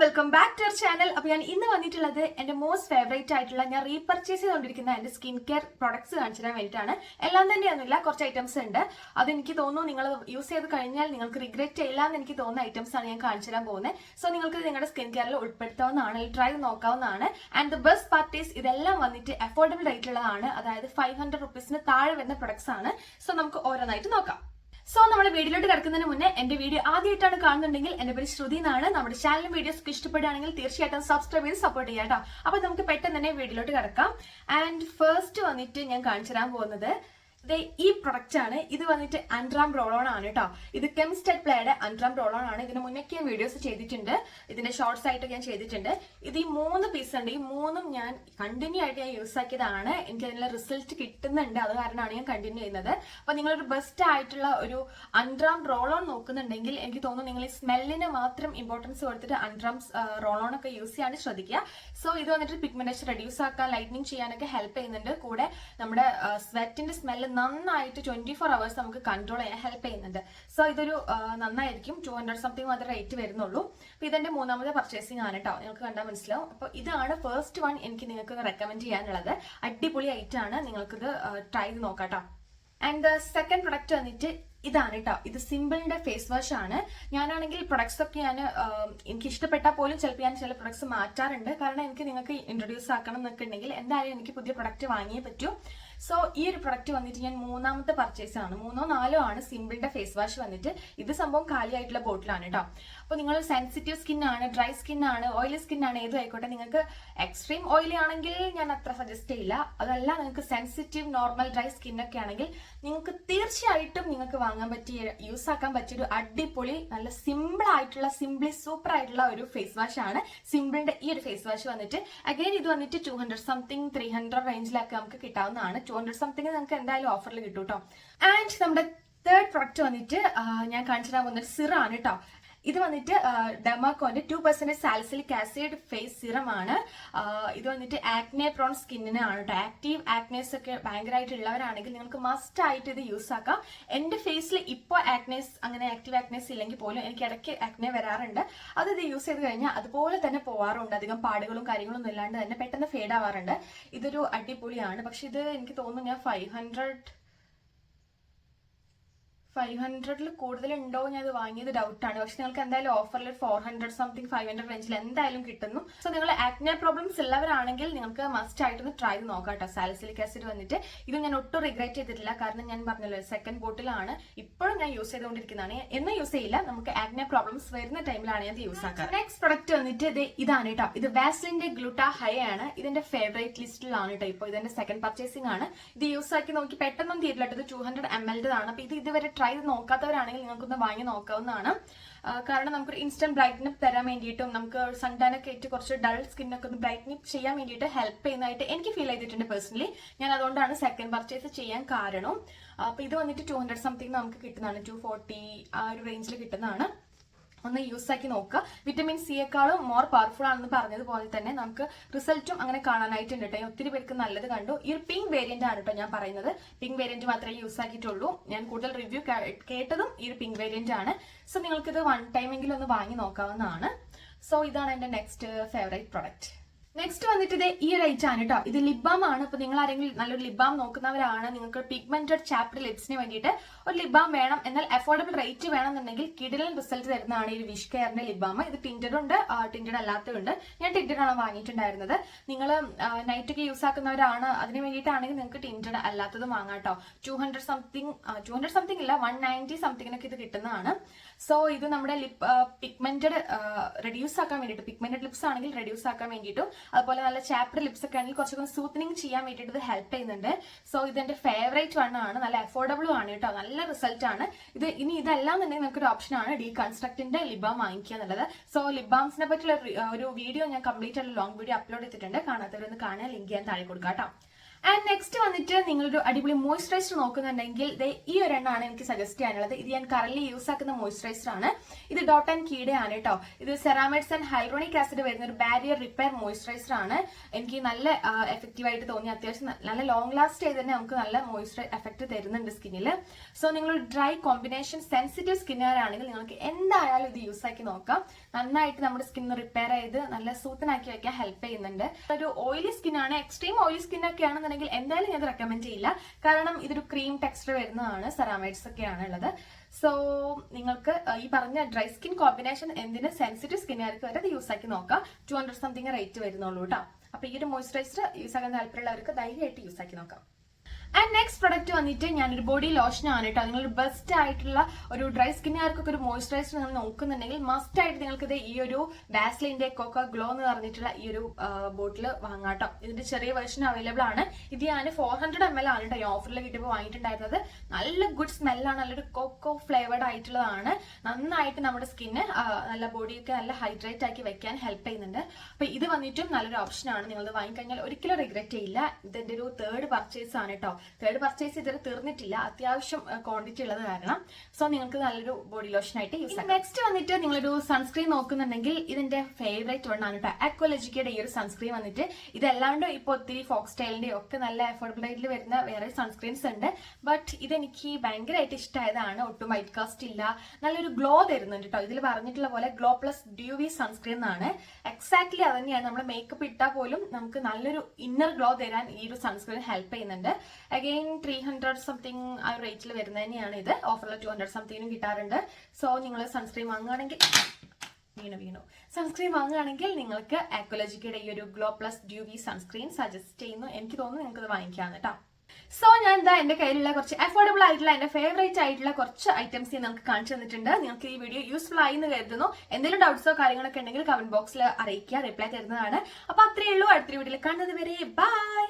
Welcome back to our channel. അപ്പോൾ ഞാൻ ഇന്ന് വന്നിട്ടുള്ളത് എൻ്റെ മോസ്റ്റ് ഫേവറേറ്റ് ആയിട്ടുള്ള ഞാൻ റീപർച്ചേസ് ചെയ്തുകൊണ്ടിരിക്കുന്ന എൻ്റെ സ്കിൻ കെയർ പ്രൊഡക്ട്സ് കാണിച്ചു തരാൻ വേണ്ടിയിട്ടാണ്. എല്ലാം തന്നെയൊന്നുമില്ല, കുറച്ച് ഐറ്റംസ് ഉണ്ട്. അതെനിക്ക് തോന്നുന്നു നിങ്ങൾ യൂസ് ചെയ്ത് കഴിഞ്ഞാൽ നിങ്ങൾക്ക് റിഗ്രറ്റ് ചെയ്യില്ല എന്ന് എനിക്ക് തോന്നുന്ന ഐറ്റംസ് ആണ് ഞാൻ കാണിച്ചു തരാൻ പോകുന്നത്. സോ നിങ്ങൾക്ക് നിങ്ങളുടെ സ്കിൻ കെയറിൽ ഉൾപ്പെടുത്താവുന്നതാണ്, ട്രൈ ചെയ്ത് നോക്കാവുന്നതാണ്. ആൻഡ് ദ ബെസ്റ്റ് പാർട്ടീസ് ഇതെല്ലാം വന്നിട്ട് അഫോർഡബിൾ റേറ്റുള്ളതാണ്, അതായത് 500 റുപ്പീസിന് താഴെ വരുന്ന പ്രൊഡക്ട്സ് ആണ്. സോ നമുക്ക് ഓരോന്നായിട്ട് നോക്കാം. സോ നമ്മുടെ വീഡിയോയിലോട്ട് കിടക്കുന്നതിന് മുന്നേ എന്റെ വീഡിയോ ആദ്യമായിട്ടാണ് കാണുന്നുണ്ടെങ്കിൽ എന്റെ പേര് ശ്രുതി എന്നാണ്. നമ്മുടെ ചാനലും വീഡിയോസ് ഇഷ്ടപ്പെടുകയാണെങ്കിൽ തീർച്ചയായിട്ടും സബ്സ്ക്രൈബ് ചെയ്ത് സപ്പോർട്ട് ചെയ്യാം കേട്ടോ. അപ്പൊ നമുക്ക് പെട്ടെന്ന് തന്നെ വീഡിയോയിലോട്ട് കിടക്കാം. ആൻഡ് ഫസ്റ്റ് വന്നിട്ട് ഞാൻ കാണിച്ചു തരാൻ പോകുന്നത് ഈ പ്രൊഡക്റ്റ് ആണ്. ഇത് വന്നിട്ട് അൻഡ്രാം റോളോൺ ആണ് കേട്ടോ. ഇത് കെമിസ്റ്റഡ് പ്ലേയുടെ അൻഡ്രാം റോളോൺ ആണ്. ഇതിന് മുന്നേക്ക് ഞാൻ വീഡിയോസ് ചെയ്തിട്ടുണ്ട്, ഇതിന്റെ ഷോർട്സ് ആയിട്ട് ഞാൻ ചെയ്തിട്ടുണ്ട്. ഇത് ഈ 3 പീസ് ഉണ്ട്. ഈ 3ഉം ഞാൻ കണ്ടിന്യൂ ആയിട്ട് ഞാൻ യൂസ് ആക്കിയതാണ്. എനിക്ക് അതിനുള്ള റിസൾട്ട് കിട്ടുന്നുണ്ട്, അത് കാരണമാണ് ഞാൻ കണ്ടിന്യൂ ചെയ്യുന്നത്. അപ്പൊ നിങ്ങളൊരു ബെസ്റ്റ് ആയിട്ടുള്ള ഒരു അൻഡ്രാം റോളോൺ നോക്കുന്നുണ്ടെങ്കിൽ എനിക്ക് തോന്നുന്നു നിങ്ങൾ ഈ സ്മെല്ലിന് മാത്രം ഇമ്പോർട്ടൻസ് കൊടുത്തിട്ട് അൻഡ്രാം റോളോൺ ഒക്കെ യൂസ് ചെയ്യാൻ ശ്രദ്ധിക്കുക. സോ ഇത് വന്നിട്ട് പിഗ്മെന്റേഷൻ റെഡ്യൂസ് ആക്കാൻ, ലൈറ്റനിങ് ചെയ്യാനൊക്കെ ഹെൽപ്പ് ചെയ്യുന്നുണ്ട്. കൂടെ നമ്മുടെ സ്വെറ്റിന്റെ സ്മെല്ല് നന്നായിട്ട് 24 അവേഴ്സ് നമുക്ക് കൺട്രോൾ ചെയ്യാൻ ഹെൽപ്പ് ചെയ്യുന്നുണ്ട്. സോ ഇതൊരു നന്നായിരിക്കും. 200 സംതിങ് മാത്രമേ റേറ്റ് വരുന്നുള്ളൂ. അപ്പൊ ഇതെന്റെ 3ാമത്തെ പർച്ചേസിംഗ് ആണ് കേട്ടോ. നിങ്ങൾക്ക് കണ്ടാൽ മനസ്സിലാവും. അപ്പൊ ഇതാണ് ഫസ്റ്റ് വൺ എനിക്ക് നിങ്ങൾക്ക് റെക്കമെൻഡ് ചെയ്യാനുള്ളത്. അടിപൊളി ഐറ്റം ആണ്, നിങ്ങൾക്കിത് ട്രൈ ചെയ്ത് നോക്കാം കേട്ടോ. ആൻഡ് ദ സെക്കൻഡ് പ്രൊഡക്റ്റ് വന്നിട്ട് ഇതാണ് കേട്ടോ. ഇത് സിമ്പിളിന്റെ ഫേസ് വാഷ് ആണ്. ഞാനാണെങ്കിൽ പ്രൊഡക്ട്സ് ഒക്കെ എനിക്ക് ഇഷ്ടപ്പെട്ടാൽ പോലും ചിലപ്പോൾ ഞാൻ ചില പ്രൊഡക്ട്സ് മാറ്റാറുണ്ട്. കാരണം എനിക്ക് നിങ്ങൾക്ക് ഇൻട്രൊഡ്യൂസ് ആക്കണം എന്നൊക്കെ ഉണ്ടെങ്കിൽ എന്തായാലും എനിക്ക് പുതിയ പ്രൊഡക്റ്റ് വാങ്ങിയേ പറ്റൂ. സോ ഈ ഒരു പ്രൊഡക്റ്റ് വന്നിട്ട് ഞാൻ 3ാമത്തെ പർച്ചേസ് ആണ്. 3ഓ 4ഓ ആണ് സിമ്പിളിന്റെ ഫേസ് വാഷ് വന്നിട്ട്. ഇത് സംഭവം കാലിയായിട്ടുള്ള ബോട്ടിലാണ് കേട്ടോ. അപ്പോൾ നിങ്ങൾ സെൻസിറ്റീവ് സ്കിൻ ആണ്, ഡ്രൈ സ്കിൻ ആണ്, ഓയിലി സ്കിൻ ആണ്, ഏതും ആയിക്കോട്ടെ. നിങ്ങൾക്ക് എക്സ്ട്രീം ഓയിലി ആണെങ്കിൽ ഞാൻ അത്ര സജസ്റ്റ് ചെയ്യില്ല. അതല്ല, നിങ്ങൾക്ക് സെൻസിറ്റീവ് നോർമൽ ഡ്രൈ സ്കിൻ ഒക്കെ ആണെങ്കിൽ നിങ്ങൾക്ക് തീർച്ചയായിട്ടും നിങ്ങൾക്ക് വാങ്ങാൻ പറ്റിയ, യൂസ് ആക്കാൻ പറ്റിയ ഒരു അടിപൊളി നല്ല സിമ്പിൾ ആയിട്ടുള്ള, സിംപ്ലി സൂപ്പർ ആയിട്ടുള്ള ഒരു ഫേസ് വാഷ് ആണ് സിമ്പിളിന്റെ ഈ ഒരു ഫേസ് വാഷ് വന്നിട്ട്. അഗൈൻ ഇത് വന്നിട്ട് 200 സംതിങ് 300 റേഞ്ചിലൊക്കെ നമുക്ക് കിട്ടാവുന്നതാണ്. 200 സംതിങ് നിങ്ങൾക്ക് എന്തായാലും ഓഫറിൽ കിട്ടും കേട്ടോ. ആൻഡ് നമ്മുടെ തേർഡ് പ്രൊഡക്റ്റ് വന്നിട്ട് ഞാൻ കാണിച്ചു തരാൻ പോകുന്ന സിറം ആണ് കേട്ടോ. ഇത് വന്നിട്ട് ഡെർമാക്കോന്റെ 2% സാലിസിലിക് ആസിഡ് ഫേസ് സിറം ആണ്. ഇത് വന്നിട്ട് ആക്നെ പ്രോൺ സ്കിന്നിനാണ് കേട്ടോ. ആക്റ്റീവ് ആക്നേസ് ഒക്കെ ഭയങ്കരമായിട്ട് ഉള്ളവരാണെങ്കിൽ നിങ്ങൾക്ക് മസ്റ്റ് ആയിട്ട് ഇത് യൂസ് ആക്കാം. എന്റെ ഫേസിൽ ഇപ്പോൾ ആക്നേസ്, അങ്ങനെ ആക്റ്റീവ് ആക്നേസ് ഇല്ലെങ്കിൽ പോലും എനിക്ക് ഇടയ്ക്ക് ആക്നെ വരാറുണ്ട്. അത് ഇത് യൂസ് ചെയ്ത് കഴിഞ്ഞാൽ അതുപോലെ തന്നെ പോവാറുണ്ട്. അധികം പാടുകളും കാര്യങ്ങളൊന്നും ഇല്ലാണ്ട് തന്നെ പെട്ടെന്ന് ഫേഡ് ആവാറുണ്ട്. ഇതൊരു അടിപൊളിയാണ്. പക്ഷെ ഇത് എനിക്ക് തോന്നുന്നു ഞാൻ 500ൽ കൂടുതൽ ഉണ്ടോ ഞാൻ ഇത് വാങ്ങിയത് ഡൗട്ടാണ്. പക്ഷെ നിങ്ങൾക്ക് എന്തായാലും ഓഫറിൽ 400 സംതിങ് 500 റേഞ്ചിൽ എന്തായാലും കിട്ടുന്നു. സോ നിങ്ങൾ ആക്നെ പ്രോബ്ലംസ് ഉള്ളവരാണെങ്കിൽ നിങ്ങൾക്ക് മസ്റ്റ് ആയിട്ടൊന്ന് ട്രൈ ചെയ്ത് നോക്കാം കേട്ടോ. സാലിസിലിക് ആസിഡ് വന്നിട്ട് ഇത് ഞാൻ ഒട്ടും റിഗ്രറ്റ് ചെയ്തിട്ടില്ല. കാരണം ഞാൻ പറഞ്ഞല്ലോ, സെക്കൻഡ് ബോട്ടിലാണ്, ഇപ്പോഴും ഞാൻ യൂസ് ചെയ്തുകൊണ്ടിരിക്കുന്നതാണ്. എന്നും യൂസ് ചെയ്യില്ല, നമുക്ക് ആക്നെ പ്രോബ്ലംസ് വരുന്ന ടൈമിലാണ് ഞാൻ ഇത് യൂസ് ആക്കുക. നെക്സ്റ്റ് പ്രൊഡക്റ്റ് വന്നിട്ട് ഇതാണ് കേട്ടോ. ഇത് വാസ്ലിന്റെ ഗ്ലൂട്ടാ ഹൈ ആണ്. ഇതിന്റെ ഫേവറേറ്റ് ലിസ്റ്റിലാണ് കേട്ടോ. ഇപ്പോൾ ഇതെന്റെ സെക്കൻഡ് പർച്ചേസിംഗ് ആണ്. ഇത് യൂസ് ആക്കി നോക്കി പെട്ടെന്നും തീരില്ല. ഇത് 200 ml ആണ്. അപ്പൊ ഇത് ഇതുവരെ ട്രൈ ചെയ്ത് നോക്കാത്തവരാണെങ്കിൽ നിങ്ങൾക്കൊന്ന് വാങ്ങി നോക്കാവുന്നതാണ്. കാരണം നമുക്കൊരു ഇൻസ്റ്റന്റ് ബ്രൈറ്റ്നപ്പ് തരാൻ വേണ്ടിയിട്ടും നമുക്ക് സൺടാനൊക്കെ ആയിട്ട് കുറച്ച് ഡൾ സ്കിന്നൊക്കെ ഒന്ന് ബ്രൈറ്റ്നപ്പ് ചെയ്യാൻ വേണ്ടിയിട്ട് ഹെൽപ്പ് ചെയ്യുന്നതായിട്ട് എനിക്ക് ഫീൽ ചെയ്തിട്ടുണ്ട് പേഴ്സണലി. ഞാൻ അതുകൊണ്ടാണ് സെക്കൻഡ് പർച്ചേസ് ചെയ്യാൻ കാരണം. അപ്പൊ ഇത് വന്നിട്ട് 200 സംതിങ് നമുക്ക് കിട്ടുന്നതാണ്. 240 ആ ഒരു റേഞ്ചിൽ കിട്ടുന്നതാണ്. ഒന്ന് യൂസ് ആക്കി നോക്കുക. വിറ്റമിൻ സിയേക്കാളും മോർ പവർഫുൾ ആണെന്ന് പറഞ്ഞതുപോലെ തന്നെ നമുക്ക് റിസൾട്ടും അങ്ങനെ കാണാനായിട്ടുണ്ട് കേട്ടോ. ഒത്തിരി പേർക്ക് നല്ലത് കണ്ടു. ഈ ഒരു പിങ്ക് വേരിയന്റ് ആണ് കേട്ടോ ഞാൻ പറയുന്നത്. പിങ്ക് വേരിയന്റ് മാത്രമേ യൂസ് ആക്കിയിട്ടുള്ളൂ. ഞാൻ കൂടുതൽ റിവ്യൂ കേട്ടതും ഈ ഒരു പിങ്ക് വേരിയന്റ് ആണ്. സോ നിങ്ങൾക്കിത് 1 ടൈമെങ്കിലും ഒന്ന് വാങ്ങി നോക്കാവുന്നതാണ്. സോ ഇതാണ് എന്റെ നെക്സ്റ്റ് ഫേവറേറ്റ് പ്രൊഡക്റ്റ്. നെക്സ്റ്റ് വന്നിട്ട് ഈ ഒരു ഐറ്റം ആണ് കേട്ടോ. ഇത് ലിപ് ബാം ആണ്. ഇപ്പൊ നിങ്ങൾ ആരെങ്കിലും നല്ലൊരു ലിപ് ബാം നോക്കുന്നവരാണ്, നിങ്ങൾക്ക് പിഗ്മെന്റഡ് ചാപ്റ്റർ ലിപ്സിന് വേണ്ടിയിട്ട് ഒരു ലിപ് ബാം വേണം, എന്നാൽ അഫോർഡബിൾ റേറ്റ് വേണമെന്നുണ്ടെങ്കിൽ കിടിലൻ റിസൾട്ട് തരുന്നതാണ് ഈ വിഷ് കെയറിന്റെ ലിപ് ബാം. ഇത് ടിൻറ്റഡ് ഉണ്ട്, ടിൻറ്റഡ് അല്ലാത്തതുണ്ട്. ഞാൻ ടിൻറ്റഡ് ആണ് വാങ്ങിയിട്ടുണ്ടായിരുന്നത്. നിങ്ങൾ നൈറ്റ് ഒക്കെ യൂസ് ആക്കുന്നവരാണ്, അതിന് വേണ്ടിയിട്ടാണെങ്കിൽ നിങ്ങൾക്ക് ടിൻറ്റഡ് അല്ലാത്തത് വാങ്ങാം കേട്ടോ. 200 സംതിങ് ഇല്ല, 190 സംതിങ്ങിനൊക്കെ ഇത് കിട്ടുന്നതാണ്. സോ ഇത് നമ്മുടെ ലിപ് പിഗ്മെന്റഡ് റെഡ്യൂസ് ആക്കാൻ വേണ്ടിയിട്ട്, പിഗ്മെന്റഡ് ലിപ്സ് ആണെങ്കിൽ റെഡ്യൂസ് ആക്കാൻ വേണ്ടിയിട്ടും, അതുപോലെ നല്ല ചാപ്റ്റർ ലിപ്സ് ഒക്കെ ആണെങ്കിൽ കുറച്ചൊക്കെ സൂത്തനിങ് ചെയ്യാൻ വേണ്ടിയിട്ട് ഇത് ഹെൽപ്പ് ചെയ്യുന്നുണ്ട്. സോ ഇതെന്റെ ഫേവറേറ്റ് വൺ ആണ്. നല്ല അഫോർഡബിളും ആണ് കേട്ടോ. നല്ല റിസൾട്ട് ആണ് ഇത്. ഇനി ഇതെല്ലാം തന്നെ നമുക്കൊരു ഓപ്ഷൻ ആണ് ഡീകൺസ്ട്രക്റ്റിന്റെ ലിപ് ബാം വാങ്ങിക്കുക എന്നുള്ളത്. സോ ലിപ് ബാംസിനെ പറ്റിയുള്ള ഒരു വീഡിയോ ഞാൻ കംപ്ലീറ്റ് ആയിട്ട് ലോങ് വീഡിയോ അപ്ലോഡ് ചെയ്തിട്ടുണ്ട്. കാണാത്തവരൊന്ന് കാണാൻ ലിങ്ക് ഞാൻ താഴെ കൊടുക്കാം കേട്ടോ. ആൻഡ് നെക്സ്റ്റ് വന്നിട്ട് നിങ്ങളൊരു അടിപൊളി മോയ്സ്ചറൈസർ നോക്കുന്നുണ്ടെങ്കിൽ ഈ ഒരെണ്ണമാണ് എനിക്ക് സജസ്റ്റ് ചെയ്യാനുള്ളത്. ഇത് ഞാൻ കറന്റ് യൂസ് ആക്കുന്ന മോയ്സ്ചറൈസർ ആണ്. ഇത് ഡോട്ട് ആൻഡ് കീയുടെ ആണ് കേട്ടോ. ഇത് സെറാമൈഡ്സ് ആൻഡ് ഹൈലോണിക് ആസിഡ് വരുന്ന ഒരു ബാരിയർ റിപ്പയർ മോയ്സ്ചറൈസർ ആണ്. എനിക്ക് നല്ല എഫക്റ്റീവ് ആയിട്ട് തോന്നി. അത്യാവശ്യം നല്ല ലോങ് ലാസ്റ്റ് ചെയ്ത് തന്നെ നമുക്ക് നല്ല മോയ്സ്ചർ എഫക്ട് തരുന്നുണ്ട് സ്കിന്നിൽ. സോ നിങ്ങൾ ഡ്രൈ കോമ്പിനേഷൻ സെൻസിറ്റീവ് സ്കിന്നുകാരാണെങ്കിൽ നിങ്ങൾക്ക് എന്തായാലും ഇത് യൂസ് ആക്കി നോക്കാം. നന്നായിട്ട് നമ്മുടെ സ്കിൻ റിപ്പയർ ചെയ്ത് നല്ല സൂത്തനാക്കി വെക്കാൻ ഹെൽപ്പ് ചെയ്യുന്നുണ്ട്. ഒരു ഓയിലി സ്കിന്നാണ്, എക്സ്ട്രീം ഓയിലി സ്കിന്നൊക്കെ ആണെന്നുണ്ടെങ്കിൽ എന്തായാലും ഞാൻ റെക്കമെൻഡ് ചെയ്യില്ല. കാരണം ഇതൊരു ക്രീം ടെക്സ്ചർ വരുന്നതാണ്, സെറാമൈഡ്സ് ഒക്കെയാണ് ഉള്ളത്. സോ നിങ്ങൾക്ക് ഈ പറഞ്ഞ ഡ്രൈ സ്കിൻ കോമ്പിനേഷൻ എന്തിന് സെൻസിറ്റീവ് സ്കിന്നുകാർക്ക് വരെ ഇത് യൂസ് ആക്കി നോക്കാം. 200 സംതിങ് റേറ്റ് വരുന്നുള്ളൂ കേട്ടോ. അപ്പൊ ഈ ഒരു മോയ്സ്ചറൈസർ യൂസ് ആക്കാൻ താല്പര്യമുള്ളവർക്ക് ധൈര്യമായിട്ട് യൂസ് ആക്കി നോക്കാം. ആൻഡ് നെക്സ്റ്റ് പ്രൊഡക്റ്റ് വന്നിട്ട് ഞാനൊരു ബോഡി ലോഷൻ ആണ് കേട്ടോ. നിങ്ങളൊരു ബെസ്റ്റ് ആയിട്ടുള്ള ഒരു ഡ്രൈ സ്കിന്നുകാർക്കൊക്കെ ഒരു മോയ്സ്ചറൈസർ നിങ്ങൾ നോക്കുന്നുണ്ടെങ്കിൽ മസ്റ്റ് ആയിട്ട് നിങ്ങൾക്ക് ഈ ഒരു വാസ്ലിന്റെ കോക്ക ഗ്ലോ എന്ന് പറഞ്ഞിട്ടുള്ള ഈ ഒരു ബോട്ടിൽ വാങ്ങാം കേട്ടോ. ഇതിന്റെ ചെറിയ വെർഷൻ അവൈലബിൾ ആണ്. ഇത് ഞാൻ 400 ml ആണ് കേട്ടോ ഈ ഓഫറിൽ കിട്ടിയപ്പോൾ വാങ്ങിയിട്ടുണ്ടായിരുന്നത്. നല്ല ഗുഡ് സ്മെല്ലാണ്, നല്ലൊരു കോക്കോ ഫ്ലേവേർഡ് ആയിട്ടുള്ളതാണ്. നന്നായിട്ട് നമ്മുടെ സ്കിന്ന് നല്ല ബോഡിയൊക്കെ നല്ല ഹൈഡ്രേറ്റ് ആക്കി വെക്കാൻ ഹെൽപ്പ് ചെയ്യുന്നുണ്ട്. അപ്പൊ ഇത് വന്നിട്ടും നല്ലൊരു ഓപ്ഷൻ ആണ്. നിങ്ങൾ വാങ്ങിക്കഴിഞ്ഞാൽ ഒരിക്കലും റിഗ്രറ്റ് ചെയ്യില്ല. ഇതിന്റെ ഒരു തേർഡ് പർച്ചേസ് ആണ് കേട്ടോ. തേർഡ് പർച്ചേസ് ഇതുവരെ തീർന്നിട്ടില്ല, അത്യാവശ്യം ക്വാണ്ടിറ്റി ഉള്ളത് കാരണം. സോ നിങ്ങൾക്ക് നല്ലൊരു ബോഡി ലോഷൻ ആയിട്ട് യൂസ് ചെയ്യാം. നെക്സ്റ്റ് വന്നിട്ട് നിങ്ങളൊരു സൺസ്ക്രീൻ നോക്കുന്നുണ്ടെങ്കിൽ ഇതിന്റെ ഫേവറേറ്റ് വണ്ണാണ് കേട്ടോ. അക്വാലോജിക്കയുടെ ഈ ഒരു സൺസ്ക്രീൻ വന്നിട്ട് ഇതല്ലാണ്ട് ഇപ്പൊ ഒത്തിരി ഫോക്സ്റ്റൈലിന്റെ ഒക്കെ നല്ല അഫോർഡബിൾ റേറ്റിൽ വരുന്ന വേറെ സൺസ്ക്രീൻസ് ഉണ്ട്. ബട്ട് ഇതെനിക്ക് ഭയങ്കരമായിട്ട് ഇഷ്ടമായതാണ്. ഒട്ടും വൈറ്റ് കാസ്റ്റ് ഇല്ല, നല്ലൊരു ഗ്ലോ തരുന്നുണ്ട് കേട്ടോ. ഇതിൽ പറഞ്ഞിട്ടുള്ള പോലെ ഗ്ലോ പ്ലസ് ഡ്യൂവി സൺസ്ക്രീൻ എന്നാണ്. എക്സാക്ട്ലി അത് തന്നെയാണ്. നമ്മുടെ മേക്കപ്പ് ഇട്ടാൽ പോലും നമുക്ക് നല്ലൊരു ഇന്നർ ഗ്ലോ തരാൻ ഈ ഒരു സൺസ്ക്രീൻ ഹെൽപ്പ് ചെയ്യുന്നുണ്ട്. അഗെയിൻ 300 സംതിങ് ആ റേറ്റിൽ വരുന്നത് തന്നെയാണ് ഇത്. ഓഫറിൽ 200 സംതിങ്ങിനും കിട്ടാറുണ്ട്. സോ നിങ്ങൾ സൺസ്ക്രീൻ വാങ്ങുകയാണെങ്കിൽ സൺസ്ക്രീൻ വാങ്ങുകയാണെങ്കിൽ നിങ്ങൾക്ക് അക്വാലോജിക്കയുടെ ഈ ഒരു glow plus dewy sunscreen suggest ചെയ്യുന്നു. എനിക്ക് തോന്നുന്നു നിങ്ങൾക്ക് ഇത് വാങ്ങിക്കാന്ന് കേട്ടോ. സോ ഞാൻ എന്താ എന്റെ കയ്യിലുള്ള കുറച്ച് അഫോർഡബിൾ ആയിട്ടുള്ള എന്റെ ഫേവറേറ്റ് ആയിട്ടുള്ള കുറച്ച് ഐറ്റംസ് നമുക്ക് കാണിച്ചു തന്നിട്ടുണ്ട്. നിങ്ങൾക്ക് ഈ വീഡിയോ യൂസ്ഫുൾ ആയി എന്ന് കരുതുന്നു. എന്തെങ്കിലും ഡൗട്ട്സോ കാര്യങ്ങളൊക്കെ ഉണ്ടെങ്കിൽ കമന്റ് ബോക്സിൽ അറിയിക്കുക, റിപ്ലൈ തരുന്നതാണ്. അപ്പൊ അത്രയേ ഉള്ളൂ. അടുത്തൊരു വീഡിയോയിൽ കാണുന്നത് വരെ ബൈ.